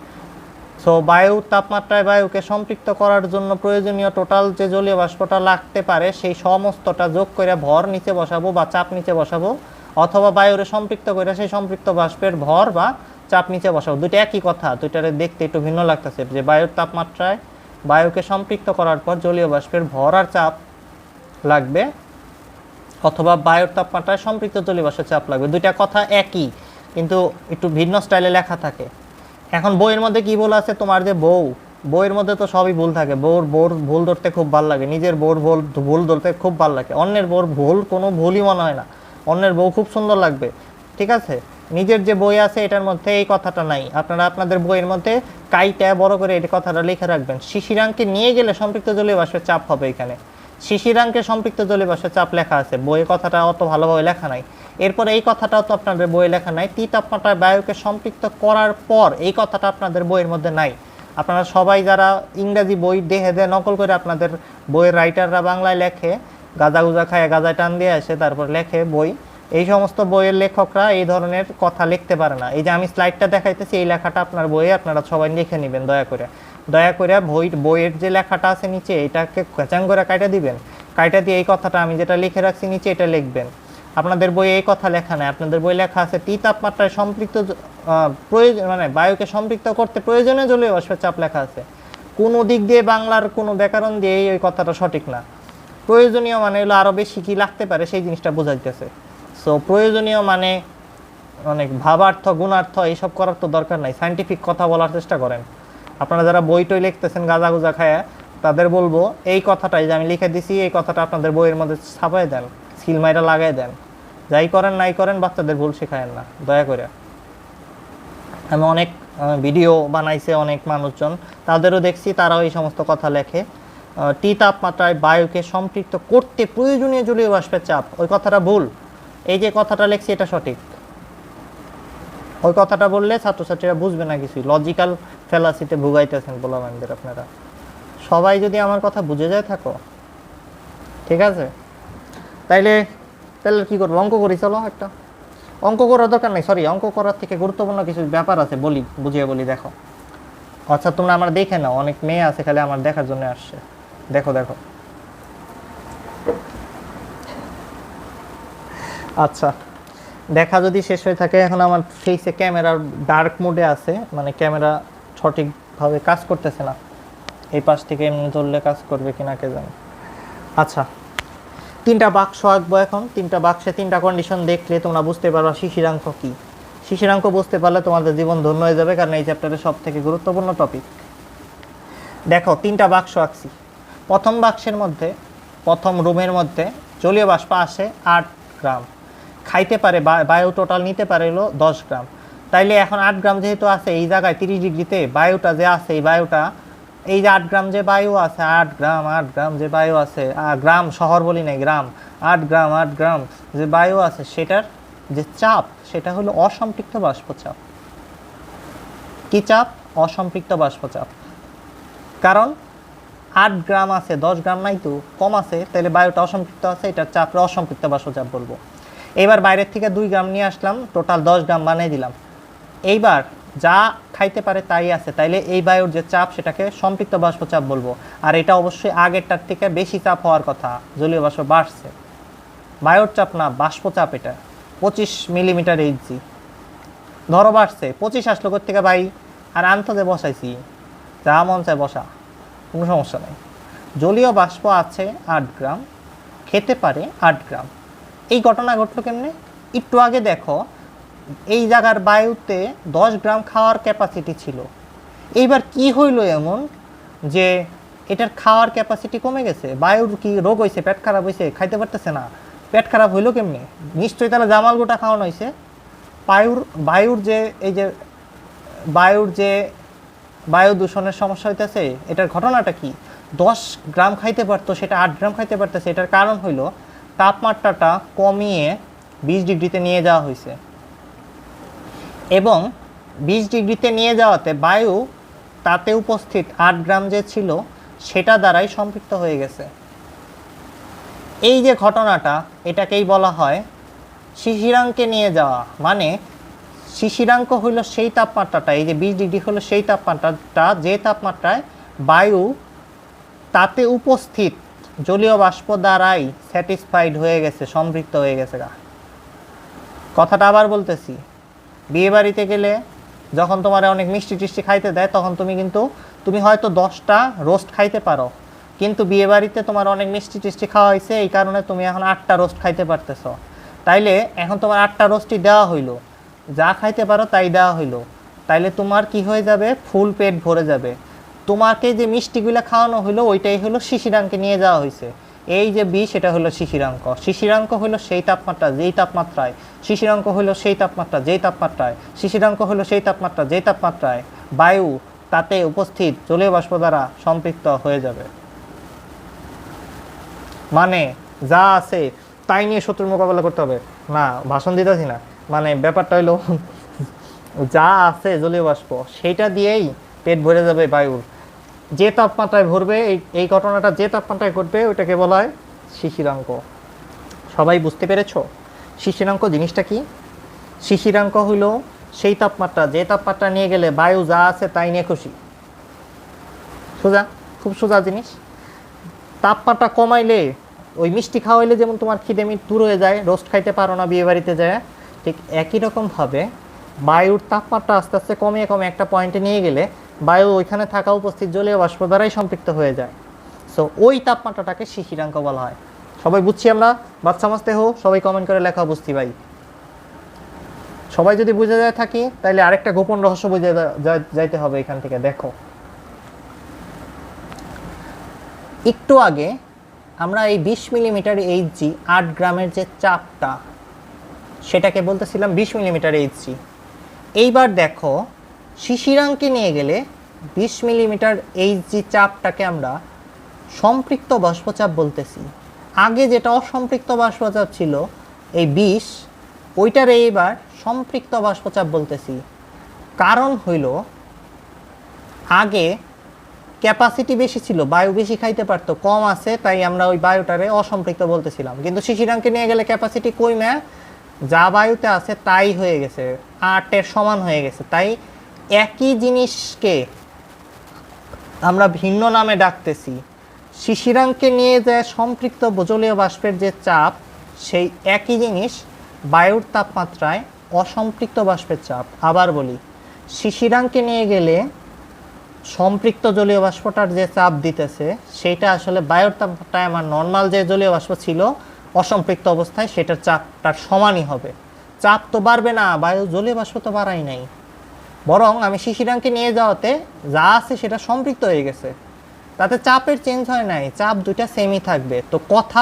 সো বায়ুর তাপমাত্রায় বায়ুকে সম্পৃক্ত করার জন্য প্রয়োজনীয় টোটাল যে জলীয় বাষ্পটা লাগতে পারে সেই সমস্তটা যোগ করে ভর নিচে বসাবো বা চাপ নিচে বসাবো, অথবা বায়ুরে সম্পৃক্ত করে সেই সম্পৃক্ত বাষ্পের ভর বা চাপ নিচে বসাবো। দুইটা একই কথা, দুইটারে দেখতে একটু ভিন্ন লাগতেছে, যে বায়ুর তাপমাত্রায় বায়ুকে সম্পৃক্ত করার পর জলীয় বাষ্পের ভর আর চাপ লাগবে, অথবা বায়ুর তাপমাত্রায় সম্পৃক্ত জলীয় বাষ্পের চাপ লাগবে। দুইটা কথা একই, কিন্তু একটু ভিন্ন স্টাইলে লেখা থাকে। এখন বইয়ের মধ্যে কি ভুল আছে, তোমার যে বইয়ের মধ্যে তো সবই ভুল থাকে। বউর ভুল ধরতে খুব ভালো লাগে, নিজের বউর ভুল ধরতে খুব ভালো লাগে, অন্যের বউর ভুল কোনো ভুলই মনে হয় না, অন্যের বউ খুব সুন্দর লাগবে, ঠিক আছে? নিজের যে বই আছে এটার মধ্যে এই কথাটা নাই, আপনারা আপনাদের বইয়ের মধ্যে কাইটা বড় করে এই কথাটা লিখে রাখবেন। শিশিরাঙ্কে নিয়ে গেলে সম্পৃক্ত জলীয় বাষ্পের চাপ হবে, এখানে শিশিরাঙ্কে সম্পৃক্ত জলীয় বাষ্পের চাপ লেখা আছে, বইয়ের কথাটা অত ভালোভাবে লেখা নাই। এরপর এই কথাটাও তো আপনাদের বইয়ে লেখা নাই, টি তাপমাত্রায় বায়ুকে সম্পৃক্ত করার পর, এই কথাটা আপনাদের বইয়ের মধ্যে নাই। আপনারা সবাই যারা ইংরাজি বই দেখে নকল করে আপনাদের বইয়ের রাইটাররা বাংলায় লেখে, গাঁজা গুজা খায়, গাঁজায় টান দিয়ে আসে, তারপর লেখে বই, এই সমস্ত বইয়ের লেখকরা এই ধরনের কথা লিখতে পারে না। এই যে আমি স্লাইডটা দেখাইতেছি, এই লেখাটা আপনার বইয়ে আপনারা সবাই লিখে নেবেন দয়া করে বইয়ের যে লেখাটা আছে নিচে এটাকে খেচাং করে কাটা দিবেন, কাটা দিয়ে এই কথাটা আমি যেটা লিখে রাখছি নিচে এটা লিখবেন। আপনাদের বইয়ে এই কথা লেখা নাই, আপনাদের বই লেখা আছে টি তাপমাত্রায় সম্পৃক্ত প্রয়োজন, মানে বায়ুকে সম্পৃক্ত করতে প্রয়োজনীয় জলীয় বাষ্পের চাপ লেখা আছে। কোনো দিক দিয়ে বাংলার কোনো ব্যাকরণ দিয়ে এই কথাটা সঠিক না। প্রয়োজনীয় মানে হলো আরও বেশি কী লাগতে পারে সেই জিনিসটা বোঝাইতেছে। সো প্রয়োজনীয় মানে অনেক ভাবার্থ গুণার্থ এইসব করার তো দরকার নাই, সাইন্টিফিক কথা বলার চেষ্টা করেন। আপনারা যারা বই টই লিখতেছেন গাঁজা গুজা খায়া, তাদের বলবো এই কথাটাই যে আমি লিখে দিছি এই কথাটা আপনাদের বইয়ের মধ্যে ছাপাই দেন, সিল মাইরা লাগাই দেন, যাই করেন নাই করেন, বাচ্চাদের ভুল শেখায়েন না দয়া করে। আমি অনেক ভিডিও বানাইছে অনেক মানুষজন, তাদেরও দেখছি তারাও এই সমস্ত কথা লেখে। টি তাপমাত্রায় বায়ুকে সম্পৃক্ত করতে প্রয়োজনীয় জলীয় বাষ্পের চাপ, ওই কথাটা ভুল। এই যে কথাটা লেখছি এটা সঠিক, ওই কথাটা বললে ছাত্রছাত্রীরা বুঝবে না কিছুই, লজিক্যাল ফেলাসিতে ভুগাইতেছেন বলাবানদের আপনারা। সবাই যদি আমার কথা বুঝে যায় থাকো, ঠিক আছে? তাইলে তাহলে কি করবো, অঙ্ক করি চলো একটা। অঙ্ক করার দরকার নেই, সরি, অঙ্ক করার থেকে গুরুত্বপূর্ণ কিছু ব্যাপার আছে, বলি, বুঝিয়ে বলি, দেখো। আচ্ছা তোমরা আমার দেখে নাও, অনেক মেয়ে আছে খালি আমার দেখার জন্য আসছে। দেখো দেখো, আচ্ছা দেখা যদি শেষ হয়ে থাকে, এখন আমার ফেসে ক্যামেরার ডার্ক মোডে আছে, মানে ক্যামেরা সঠিকভাবে কাজ করতেছে না। এই পাশ থেকে এমনি ধরলে কাজ করবে কিনা কে জানে। আচ্ছা, 3টা বাক্স আঁকবো এখন। 3টা বাক্সে 3টা কন্ডিশন দেখলে তোমরা বুঝতে পারবা শিশিরাঙ্ক কি। শিশিরাঙ্ক বুঝতে পারলে তোমাদের জীবন ধন্য হয়ে যাবে, কারণ এই চ্যাপ্টারের সব থেকে গুরুত্বপূর্ণ টপিক। দেখো 3টা বাক্স আঁকছি। প্রথম বাক্সের মধ্যে, প্রথম রুমের মধ্যে জলীয় বাষ্প আসে 8 গ্রাম, খাইতে পারে বায়ু টোটাল নিতে পারে হলো 10 গ্রাম। তাইলে এখন 8 গ্রাম যেহেতু আছে এই জায়গায় 30 ডিগ্রিতে, বায়ুটা যে আছে এই বায়ুটা, এই যে 8 গ্রাম যে বায়ু আছে, 8 গ্রাম যে বায়ু আছে, গ্রাম শহর বলি নাই, গ্রাম, 8 গ্রাম যে বায়ু আছে, সেটার যে চাপ সেটা হলো অসম্পৃক্ত বাষ্পচাপ। কি চাপ? অসম্পৃক্ত বাষ্পচাপ। কারণ 8 গ্রাম আছে, 10 গ্রাম নাই তো, কম আছে, তাহলে বায়ুটা অসম্পৃক্ত আছে, এটার চাপে অসম্পৃক্ত বাষ্পচাপ বলবো। এইবার বাইরের থেকে 2 গ্রাম নিয়ে আসলাম, টোটাল 10 গ্রাম বানিয়ে দিলাম। এইবার যা খাইতে পারে তাই আছে, তাইলে এই বায়ুর যে চাপ সেটাকে সম্পৃক্ত বাষ্পচাপ বলবো। আর এটা অবশ্যই আগেরটার থেকে বেশি চাপ হওয়ার কথা, জলীয় বাষ্প বাড়ছে, বায়ুর চাপ না, বাষ্পচাপ। এটা 25 মিলিমিটার এইচজি, ধরো বাড়ছে, 25 আসলো কোথা থেকে ভাই? আর আন্তাজে বসাইছি, যা মন চায় বসা, কোনো সমস্যা নেই। জলীয় বাষ্প আছে 8 গ্রাম, খেতে পারে 8 গ্রাম। এই ঘটনা ঘটলো কেমনে? একটু আগে দেখো, এই জায়গার বায়ুতে 10 গ্রাম খাওয়ার ক্যাপাসিটি ছিল। এইবার কি হইলো এমন যে এটার খাওয়ার ক্যাপাসিটি কমে গেছে? বায়ুর কি রোগ হয়েছে? পেট খারাপ হয়েছে? খাইতে পারতেছে না? পেট খারাপ হইলো কেমনে? নিশ্চয়ই তাহলে জামাল গোটা খাওয়ানো হয়েছে। বায়ুর যে এই যে বায়ু দূষণের সমস্যা হইতেছে, এটার ঘটনাটা কি? 10 গ্রাম খাইতে পারতো, সেটা 8 গ্রাম খাইতে পারতেছে। এটার কারণ হইলো তাপমাত্রাটা কমিয়ে 20 ডিগ্রিতে নিয়ে যাওয়া হয়েছে, এবং 20 ডিগ্রিতে নিয়ে যাওয়াতে বায়ু তাতে উপস্থিত 8 গ্রাম যে ছিল সেটা দ্বারাই সম্পৃক্ত হয়ে গেছে। এই যে ঘটনাটা, এটাকেই বলা হয় শিশিরাঙ্কে নিয়ে যাওয়া। মানে শিশিরাঙ্ক হইল সেই তাপমাত্রাটা, এই যে 20 ডিগ্রি হলো সেই তাপমাত্রাটা যে তাপমাত্রায় বায়ু তাতে উপস্থিত জলীয় বাষ্প দ্বারাই স্যাটিসফাইড হয়ে গেছে, সম্পৃক্ত হয়ে গেছে। কথাটা আবার বলতেছি, বিয়ে বাড়িতে গেলে যখন তোমার অনেক মিষ্টি টিষ্টি খাইতে দেয়, তখন তুমি হয়তো 10টা রোস্ট খাইতে পারো, কিন্তু বিয়ে বাড়িতে তোমার অনেক মিষ্টি টিষ্টি খাওয়া হয়েছে, এই কারণে তুমি এখন 8টা রোস্ট খাইতে পারতেছো। তাইলে এখন তোমার 8টা রোস্টই দেওয়া হইলো, যা খাইতে পারো তাই দেওয়া হইলো। তাইলে তোমার কি হয়ে যাবে? ফুল পেট ভরে যাবে। তোমাকে যে মিষ্টিগুলো খাওয়ানো হইলো ওইটাই হলো শিশিরাঙ্কে নিয়ে যাওয়া হয়েছে। এই যে বিষ, এটা হলো শিশিরাঙ্ক। শিশিরাঙ্ক হলো সেই তাপমাত্রা যেই তাপমাত্রায় শিশিরাঙ্ক হলো সেই তাপমাত্রা যেই তাপমাত্রায় শিশিরাঙ্ক হলো সেই তাপমাত্রা যেই তাপমাত্রায় বায়ু তাতে উপস্থিত জলীয় বাষ্প দ্বারা সম্পৃক্ত হয়ে যাবে। মানে যা আছে তাই নিয়ে শত্রুর মোকাবেলা করতে হবে না, ভাষণ দিতেছি না। মানে ব্যাপারটা হইলো যা আছে জলীয় বাষ্প সেইটা দিয়েই পেট ভরে যাবে বায়ুর। যে তাপমাত্রায় ভরবে, এই ঘটনাটা যে তাপমাত্রায় ঘটবে ওইটাকে বলা হয় শিশিরাঙ্ক। সবাই বুঝতে পেরেছো শিশিরাঙ্ক জিনিসটা কি? শিশিরাঙ্ক হইল সেই তাপমাত্রা যে তাপমাত্রা নিয়ে গেলে বায়ু যা আছে তাই নিয়ে খুশি। সোজা, খুব সোজা জিনিস। তাপমাত্রা কমাইলে, ওই মিষ্টি খাওয়াইলে যেমন তোমার খিদে মিট দূর হয়ে যায়, রোস্ট খাইতে পারো না বিয়ে বাড়িতে যায়, ঠিক একই রকমভাবে বায়ুর তাপমাত্রা আস্তে আস্তে কমিয়ে কমে একটা পয়েন্টে নিয়ে গেলে বায়ু ওইখানে থাকা উপস্থিত জলীয় বাষ্প দ্বারাই সম্পৃক্ত হয়ে যায়। সো ওই তাপমাত্রাটাকে শিশিরাঙ্ক বলা হয়। সবাই বুঝছি আমরা? বাচ্চা মাসতে হো, সবাই কমেন্ট করে লেখা বুঝছি ভাই। সবাই যদি বুঝে যায় থাকি, তাহলে আরেকটা গোপন রহস্য বুঝে যাইতে হবে এখান থেকে। দেখো, একটু আগে আমরা এই 20 মিলিমিটার এইচজি 8 গ্রামের যে চাপটা, সেটাকে বলতেছিলাম 20 মিলিমিটার এইচজি। এইবার দেখো, শিশিরাঙ্কে নিয়ে গেলে 20 মিলিমিটার এইচজি চাপটাকে আমরা সম্পৃক্ত বাষ্পচাপ বলতেছি। আগে যেটা অসম্পৃক্ত বাষ্পচাপ ছিল এই 20, ওইটার এইবার সম্পৃক্ত বাষ্পচাপ বলতেছি। কারণ হইল আগে ক্যাপাসিটি বেশি ছিল, বায়ু বেশি খাইতে পারতো, কম আছে তাই আমরা ওই বায়ুটারে অসম্পৃক্ত বলতেছিলাম। কিন্তু শিশিরাঙ্কে নিয়ে গেলে ক্যাপাসিটি কমে যা বায়ুতে আছে তাই হয়ে গেছে, 8-এর সমান হয়ে গেছে। তাই একই জিনিসকে আমরা ভিন্ন নামে ডাকতেছি। শিশিরাঙ্কে নিয়ে যে সম্পৃক্ত জলীয় বাষ্পের যে চাপ, সেই একই জিনিস বায়ুর তাপমাত্রায় অসম্পৃক্ত বাষ্পের চাপ। আবার বলি, শিশিরাঙ্কে নিয়ে গেলে সম্পৃক্ত জলীয় বাষ্পটার যে চাপ দিতেছে সেটা আসলে বায়ুর তাপমাত্রায় আমার নর্মাল যে জলীয় বাষ্প ছিল অসম্পৃক্ত অবস্থায় সেটার চাপটার সমানই হবে। চাপ তো বাড়বে না, বায়ু জলীয় বাষ্প তো বাড়াই নাই, বরং আমি শিশিরাঙ্কে নিয়ে যাওয়াতে যা আছে সেটা সম্পৃক্ত হয়ে গেছে, তাতে চাপের চেঞ্জ হয় নাই, চাপ দুইটা সেমই থাকবে। তো কথা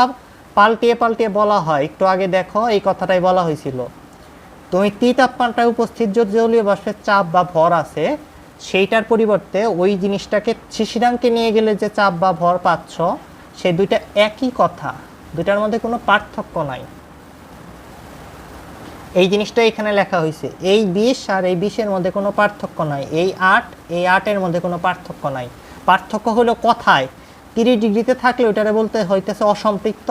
পাল্টিয়ে পাল্টিয়ে বলা হয়, একটু আগে দেখো এই কথাটাই বলা হয়েছিল, তুমি তাপমাত্রায় উপস্থিত যে জলীয় বাষ্পের চাপ বা ভর আছে সেইটার পরিবর্তে ওই জিনিসটাকে শিশিরাঙ্কে নিয়ে গেলে যে চাপ বা ভর পাচ্ছ, সেই দুইটা একই কথা, দুইটার মধ্যে কোনো পার্থক্য নাই। এই জিনিসটা এখানে লেখা হয়েছে, এই 20 আর এই 20-এর মধ্যে কোনো পার্থক্য নাই, এই 8 এই 8-এর মধ্যে কোনো পার্থক্য নাই। পার্থক্য হলো কথায়, 30 ডিগ্রিতে থাকলে ওইটারে বলতে হইতেছে অসম্পৃক্ত,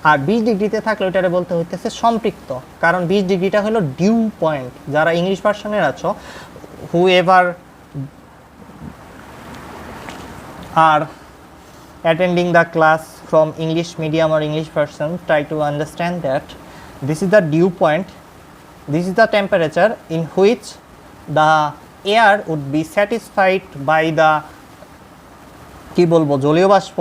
আর 20 ডিগ্রিতে থাকলে ওইটারে বলতে হইতেছে সম্পৃক্ত। কারণ 20 ডিগ্রিটা হলো ডিউ পয়েন্ট। যারা ইংলিশ ভার্সনের আছো, whoever are attending the class from English medium or English version, try to understand that this is the dew point, this is the temperature in which the air would be satisfied by the কি বলবো জলীয় বাষ্প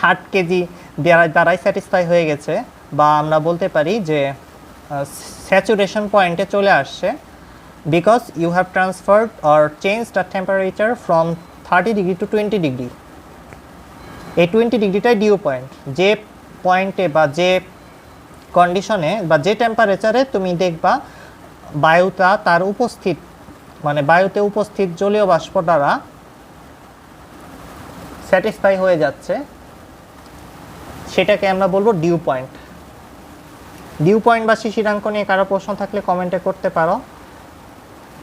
8 KG দ্বারাই satisfy হয়ে গেছে, বা আমরা বলতে পারি যে স্যাচুরেশন পয়েন্টে চলে আসছে, because you have transferred or change the temperature from 30 degree to 20 degree. এই 20 ডিগ্রিটাই ডিউ পয়েন্ট। যে পয়েন্টে বা যে কন্ডিশনে বা যে টেম্পারেচারে তুমি দেখবা বায়ুটা তার উপস্থিত, মানে বায়ুতে উপস্থিত জলীয় বাষ্প দ্বারা স্যাটিসফাই হয়ে যাচ্ছে, সেটাকে আমরা বলবো ডিউ পয়েন্ট। ডিউ পয়েন্ট বা শিশিরাঙ্ক নিয়ে কারো প্রশ্ন থাকলে কমেন্টে করতে পারো।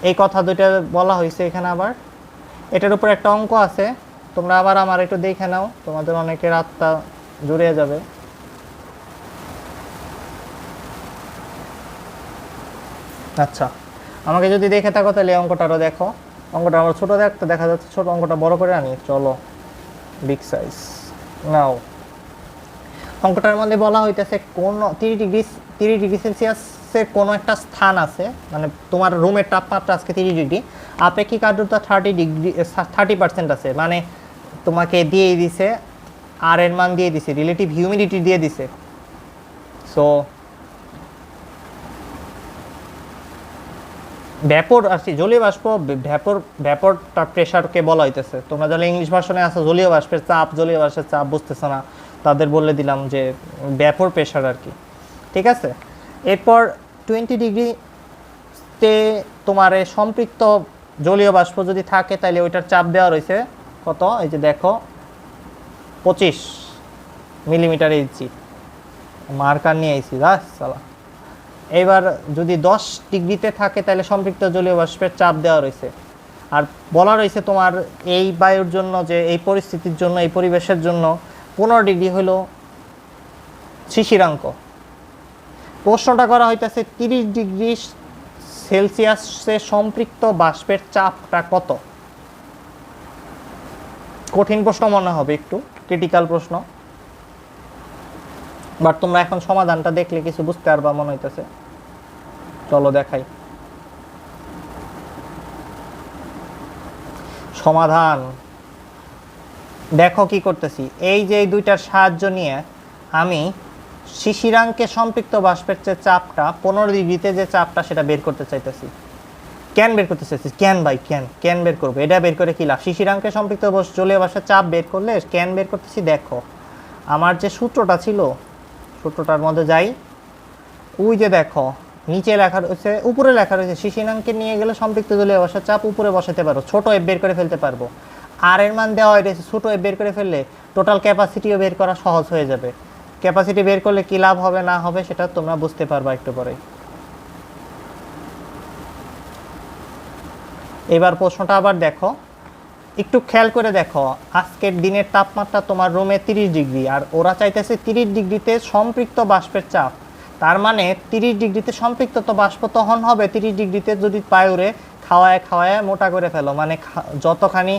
এই কথা দুইটা বলা হয়েছে এখানে। আবার এটার উপর একটা অঙ্ক আছে, তোমরা আবার আমার একটু দেখে নাও, তোমাদের অনেকের আত্মা জুড়ে যাবে। আচ্ছা, আমাকে যদি দেখে থাকো তাহলে অঙ্কটারও দেখো। অঙ্কটা আমার ছোটো দেখতে দেখা যাচ্ছে, ছোট অঙ্কটা বড় করে আনি, চলো বিগ সাইজ নাও। অঙ্কটার মধ্যে বলা হইতেছে কোন 30 ডিগ্রি সেলসিয়াসের কোনো একটা স্থান আছে, মানে তোমার রুমের তাপমাত্রা আজকে 30 ডিগ্রি, আপেক্ষিক আর্দ্রতা 30% আছে, মানে তোমাকে দিয়ে দিছে আর এর মান দিয়ে দিছে, রিলেটিভ হিউমিডিটি দিয়ে দিছে। সো ভ্যাপর আসছে জলীয় বাষ্প, ভ্যাপরটা প্রেশারকে বলা হইতেছে। তোমরা যারা ইংলিশ ভার্সনে আছে জলীয় বাষ্পের চাপ, জলীয় বাষ্পের চাপ বুঝতেছো না, তাদের বলে দিলাম যে ভ্যাপর প্রেশার আর কি, ঠিক আছে। এরপর 20 ডিগ্রিতে তোমার সম্পৃক্ত জলীয় বাষ্প যদি থাকে তাহলে ওইটার চাপ দেওয়া রয়েছে কত, এই যে দেখো 25 মিলিমিটার ইঞ্চি, মার্কার নিয়ে আইছি সালা। এবার যদি 10 ডিগ্রিতে থাকে তাহলে সম্পৃক্ত জলীয় বাষ্পের চাপ দেওয়া রয়েছে, আর বলা রয়েছে তোমার এই বায়ুর জন্য, যে এই পরিস্থিতির জন্য, এই পরিবেশের জন্য 15 ডিগ্রি হলো শিশিরাঙ্ক। প্রশ্নটা করা হইতেছে 30 ডিগ্রি সেলসিয়াসে সম্পৃক্ত বাষ্পের চাপটা কত। কঠিন প্রশ্ন মনে হবে, একটু ক্রিটিক্যাল প্রশ্ন, বাট তোমরা এখন সমাধানটা দেখলে কিছু বুঝতে পারবা মনে হইতেছে। চলো দেখাই সমাধান। দেখো কি করতেছি, এই যে এই দুইটার সাহায্য নিয়ে আমি শিশিরাঙ্কে সম্পৃক্ত বাষ্পের যে চাপটা 15 ডিগ্রিতে যে চাপটা সেটা বের করতে চাইতেছি। ক্যান বের করতে চাইছি, ক্যান বাই ক্যান বের করবো। এটা বের করে কি লাভ, শিশিরাঙ্কে সম্পৃক্ত জলীয় বাষ্পের চাপ বের করলে ক্যান বের করতেছি। দেখো আমার যে সূত্রটা ছিল, সূত্রটার মধ্যে যাই, ওই যে দেখো নিচে লেখা রয়েছে, উপরে লেখা রয়েছে শিশিরাঙ্কে নিয়ে গেলে সম্পৃক্ত জলীয় বাষ্পের চাপ উপরে বসাতে পারো, ছোট এফ বের করে ফেলতে পারবো। আর এর মান দেওয়া হয়েছে, ছোট এফ বের করে ফেললে টোটাল ক্যাপাসিটিও বের করা সহজ হয়ে যাবে। ক্যাপাসিটি বের করলে কি লাভ হবে না হবে সেটা তোমরা বুঝতে পারবা একটু পরে। এবার প্রশ্নটা আবার দেখো, একটু খেয়াল করে দেখো, আজকের দিনের তাপমাত্রা তোমার রুমে 30 ডিগ্রি, আর ওরা চাইতেছে 30 ডিগ্রিতে সম্পৃক্ত বাষ্পের চাপ। তার মানে 30 ডিগ্রিতে সম্পৃক্ত তো বাষ্প তখন হবে 30 ডিগ্রিতে যদি পায়ুরে খাওয়ায় খাওয়ায় মোটা করে ফেলো, মানে যতখানি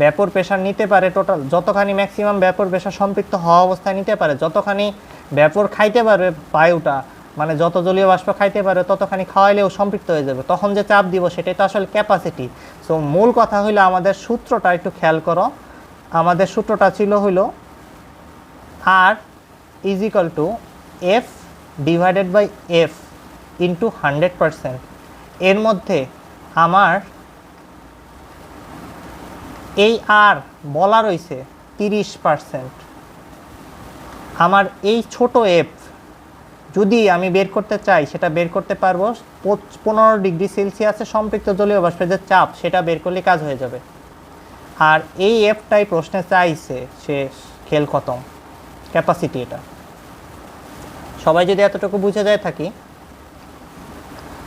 ব্যাপর প্রেশার নিতে পারে, টোটাল যতখানি ম্যাক্সিমাম ব্যাপর প্রেশার সম্পৃক্ত হওয়া অবস্থায় নিতে পারে, যতখানি ব্যাপর খাইতে পারবে বায়ুটা, মানে যত জলীয় বাষ্প খাইতে পারে ততখানি খাওয়াইলেও সম্পৃক্ত হয়ে যাবে, তখন যে চাপ দিব সেটাই তো আসলে ক্যাপাসিটি। সো মূল কথা হইলো আমাদের সূত্রটা একটু খেয়াল করো, আমাদের সূত্রটা ছিল হইলো R is equal to F divided by F into 100%। এর মধ্যে আমার এই আর বলা রয়েছে 30%। আমার এই ছোট এফ যদি আমি বের করতে চাই সেটা বের করতে পারবো 15 ডিগ্রি সেলসিয়াসে সম্পৃক্ত জলীয় বাষ্পের যে চাপ সেটা বের করলে কাজ হয়ে যাবে। আর এই এফটাই প্রশ্নে চাইছে, সে খেল খতম, ক্যাপাসিটি এটা। সবাই যদি এতটুকু বুঝে যায় থাকি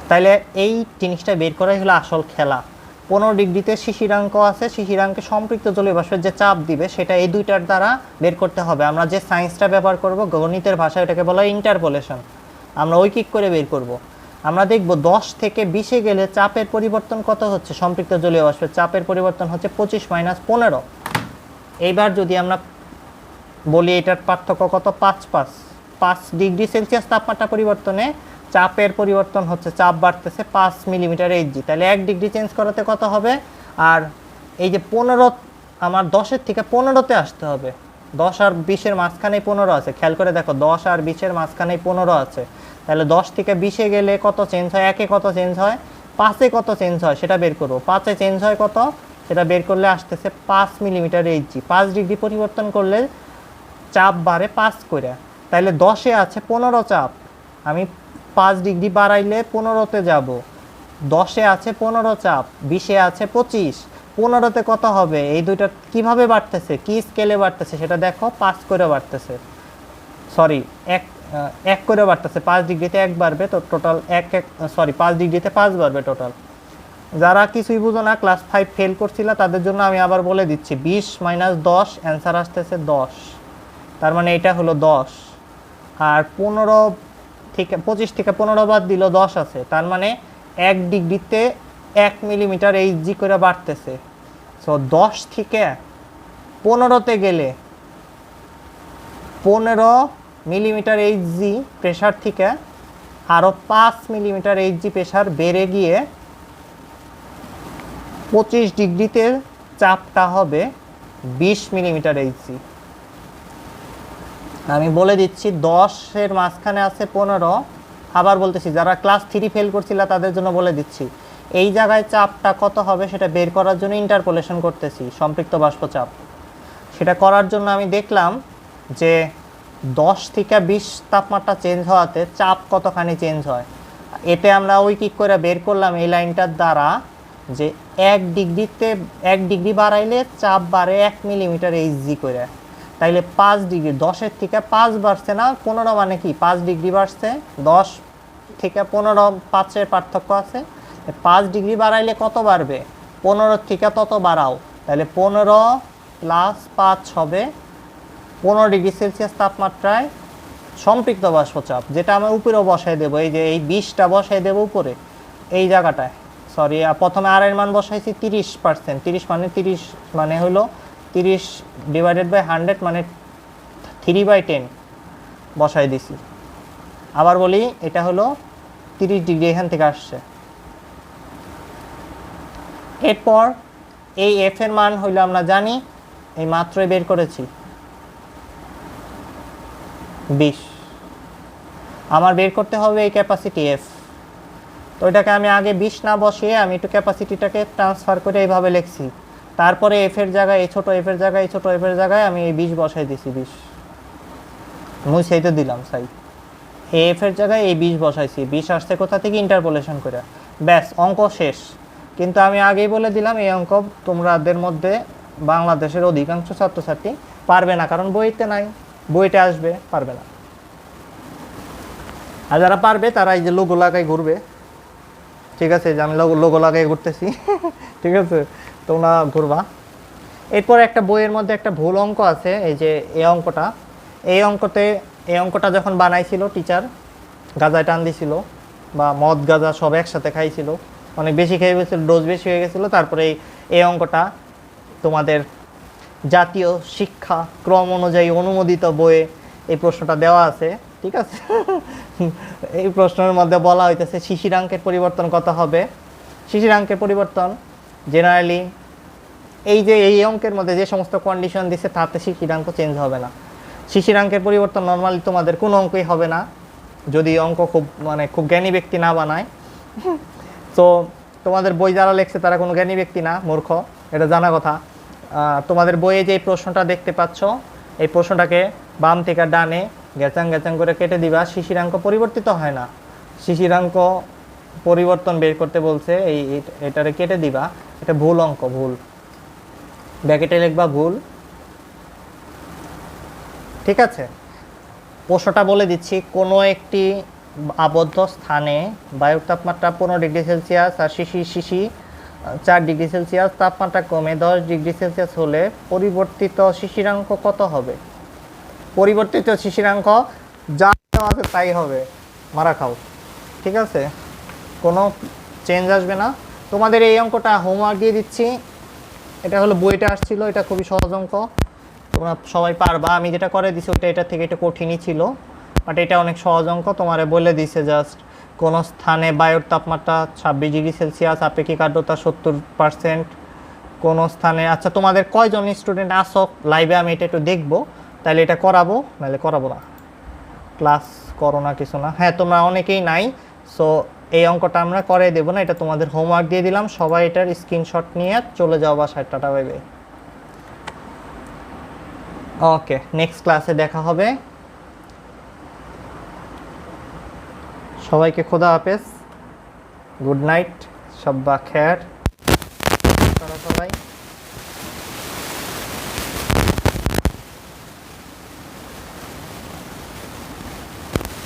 তাহলে এই জিনিসটা বের করাই হলো আসল খেলা। 15 ডিগ্রিতে শিশিরাঙ্ক আছে, শিশিরাঙ্কে সম্পৃক্ত জলীয় বাষ্পের যে চাপ দিবে সেটা এই দুইটার দ্বারা বের করতে হবে। আমরা যে সায়েন্সটা ব্যবহার করব গণিতের ভাষায় এটাকে বলা হয় ইন্টারপোলেশন। আমরা ঐকিক করে বের করব। আমরা দেখব 10 থেকে 20-এ গেলে চাপের পরিবর্তন কত হচ্ছে, সম্পৃক্ত জলীয় বাষ্পের চাপের পরিবর্তন হচ্ছে 25 - 15। এইবার যদি আমরা বলি এটার পার্থক্য কত, 5 ডিগ্রি সেলসিয়াস তাপমাত্রা পরিবর্তনে চাপের পরিবর্তন হচ্ছে, চাপ বাড়তেছে 5 মিলিমিটার এইচজি, তাহলে 1 ডিগ্রি চেঞ্জ করাতে কত হবে। আর এই যে 15, আমার 10-এর থেকে 15-তে আসতে হবে। 10 আর 20-এর মাঝখানেই 15 আছে, খেয়াল করে দেখো 10 আর 20-এর মাঝখানেই 15 আছে, তাহলে 10 থেকে 20-এ গেলে কত চেঞ্জ হয়, 1-এ কত চেঞ্জ হয়, 5-এ কত চেঞ্জ হয় সেটা বের করবো। 5-এ চেঞ্জ হয় কত সেটা বের করলে আসতেছে 5 মিলিমিটার এইচজি। 5 ডিগ্রি পরিবর্তন করলে চাপ বাড়ে 5 করে, তাহলে 10-এ আছে 15 চাপ, আমি 5 ডিগ্রি বাড়াইলে 15-তে যাব। 10-এ আছে 15 চাপ, 20-এ আছে 25, 15-তে কত হবে, এই দুইটা কিভাবে বাড়তেছে, কি স্কেলে বাড়তেছে সেটা দেখো, 5 করে বাড়তেছে, সরি এক করে বাড়তেছে। 5 ডিগ্রিতে 1 বাড়বে, তো টোটাল 5 ডিগ্রিতে 5 বাড়বে টোটাল। যারা কিছুই বুঝো না, ক্লাস 5 ফেল করছিল তাদের জন্য আমি আবার বলে দিচ্ছি, 20 - 10 অ্যান্সার আসতেছে 10। তার মানে এটা হলো 10, আর 25 থেকে 15 বাদ দিল 10 আছে, তার মানে 1 ডিগ্রিতে 1 মিলিমিটার এইচজি করে বাড়তেছে। সো 10 থেকে 15-তে গেলে 15 মিলিমিটার এইচজি প্রেশার থেকে আরও 5 মিলিমিটার এইচজি প্রেশার বেড়ে গিয়ে 25 ডিগ্রিতে চাপটা হবে 20 মিলিমিটার এইচজি। আমি বলে দিচ্ছি 10-এর মাঝখানে আছে 15, আবার বলতেছি যারা ক্লাস 3 ফেল করছিল তাদের জন্য বলে দিচ্ছি, এই জায়গায় চাপটা কত হবে সেটা বের করার জন্য ইন্টারপোলেশন করতেছি, সম্পৃক্ত বাষ্প চাপ। সেটা করার জন্য আমি দেখলাম যে 10 থেকে 20 তাপমাত্রা চেঞ্জ হওয়াতে চাপ কতখানি চেঞ্জ হয়। এতে আমরা ঐকিক করে বের করলাম এই লাইনটার দ্বারা যে 1 ডিগ্রি বাড়াইলে চাপ বাড়ে 1 মিলিমিটার এইচজি করে। তাইলে 5 ডিগ্রি, 10-এর থেকে 5 বাড়ছে না, 15 মানে কি 5 ডিগ্রি বাড়ছে, 10 থেকে 15 5-এর পার্থক্য আছে। 5 ডিগ্রি বাড়াইলে কত বাড়বে, 15 থেকে তত বাড়াও, তাহলে 15 + 5 হবে 15 ডিগ্রি সেলসিয়াস তাপমাত্রায় সম্পৃক্ত বাষ্প চাপ, যেটা আমি উপরেও বসাই দেবো। এই যে এই 20টা বসাই দেবো উপরে এই জায়গাটায়, সরি প্রথমে আর এর মান বসাইছি 30%, 30 মানে হলো 30 ডিভাইডেড বাই 100 মানে 3/10 বসাই দিছি। আবার বলি এটা হলো 30 ডিগ্রি এখান থেকে আসছে। এরপর এই এফ এর মান হইলো আমরা জানি, এই মাত্রই বের করেছি 20। আমার বের করতে হবে এই ক্যাপাসিটি এফ, তো এটাকে আমি আগে 20 না বসিয়ে আমি একটু ক্যাপাসিটিটাকে ট্রান্সফার করে এইভাবে লিখছি। তারপরে এফ এর জায়গায় এই ছোট এফ এর জায়গায় এই ছোট এফ এর জায়গায় আমি এই 20 বসাই দিছি। 20 মুছেই তো দিলাম, সাই এফ এর জায়গায় এই 20 বসাইছি। 20 আসছে কোথা থেকে, ইন্টারপোলেশন করে, ব্যাস অঙ্ক শেষ। কিন্তু আমি আগেই বলে দিলাম এই অঙ্ক তোমাদের মধ্যে বাংলাদেশের অধিকাংশ ছাত্রছাত্রী পারবে না, কারণ বইতে নাই, বইতে আসবে পারবে না। আর যারা পারবে তারা এই যে লোগো লাগাই ঘুরবে, ঠিক আছে, যে আমি লোগো লাগাই ঘুরতেছি ঠিক আছে, তোমরা ঘুরবা। এরপর একটা বইয়ের মধ্যে একটা ভুল অঙ্ক আছে, এই যে এই অঙ্কটা। এই অঙ্কটা যখন বানাইছিল টিচার, গাঁজায় টান দিছিল বা মদ গাঁজা সব একসাথে খাইছিল, অনেক বেশি খেয়ে গেছিল, ডোজ বেশি হয়ে গেছিলো। তারপরে এই অঙ্কটা তোমাদের জাতীয় শিক্ষা ক্রম অনুযায়ী অনুমোদিত বইয়ে এই প্রশ্নটা দেওয়া আছে, ঠিক আছে। এই প্রশ্নের মধ্যে বলা হইতেছে শিশিরাঙ্কের পরিবর্তন কত হবে। শিশিরাঙ্কের পরিবর্তন জেনারেলি এই যে এই অঙ্কের মধ্যে যে সমস্ত কন্ডিশন দিছে তাতে শিশিরাঙ্ক চেঞ্জ হবে না। শিশিরাঙ্কের পরিবর্তন নর্মালি তোমাদের কোনো অঙ্কই হবে না, যদি অঙ্ক খুব জ্ঞানী ব্যক্তি না বানায়। তো তোমাদের বই যারা লেখছে তারা কোনো জ্ঞানী ব্যক্তি না, মূর্খ, এটা জানা কথা। তোমাদের বইয়ে যে প্রশ্নটা দেখতে পাচ্ছ, এই প্রশ্নটাকে বাম থেকে ডানে গ্যাচাং গ্যাচাং করে কেটে দিবা। শিশিরাঙ্ক পরিবর্তিত হয় না, শিশিরাঙ্ক পরিবর্তন বের করতে বলছে, এটারে কেটে দিবা। এটা ভুল অঙ্ক, ভুল, ব্র্যাকেটে লিখবা ভুল, ঠিক আছে। প্রশ্নটা বলে দিচ্ছি, কোনো একটি আবদ্ধ স্থানে বায়ুর তাপমাত্রা 15 ডিগ্রি সেলসিয়াস আর শিশি 4 ডিগ্রি সেলসিয়াস, তাপমাত্রা কমে 10 ডিগ্রি সেলসিয়াস হলে পরিবর্তিত শিশিরাঙ্ক কত হবে। পরিবর্তিত শিশিরাঙ্ক যা আছে তাই হবে, মারা খাও, ঠিক আছে, কোনো চেঞ্জ আসবে না। তোমাদের এই অঙ্কটা হোমওয়ার্ক দিয়ে দিচ্ছি, এটা হলো বইটা আসছিল, এটা খুবই সহজ অঙ্ক, তোমরা সবাই পারবা। আমি যেটা করে দিছি ওটা এটার থেকে একটু কঠিনই ছিল, বাট এটা অনেক সহজ অঙ্ক। তোমারে বলে দিছে জাস্ট কোন স্থানে বায়ুর তাপমাত্রা 26 ডিগ্রি সেলসিয়াস, আপেক্ষিক আর্দ্রতা 70%, কোন স্থানে। আচ্ছা, তোমাদের কয়জন স্টুডেন্ট আসো লাইভে, আমি এটা একটু দেখবো, তাহলে এটা করাবো, নাহলে করাবো না। ক্লাস করো না কিছু না, হ্যাঁ তোমরা অনেকেই নাই, সো এই অঙ্কটা আমরা করে দেবো না, এটা তোমাদের হোমওয়ার্ক দিয়ে দিলাম। সবাই এটার স্ক্রিনশট নিয়ে চলে যাও বাসায়, টাটা বাই বাই। ওকে, নেক্সট ক্লাসে দেখা হবে। সবাইকে খোদা হাফেজ, গুড নাইট, সব্বা খের, সবাই।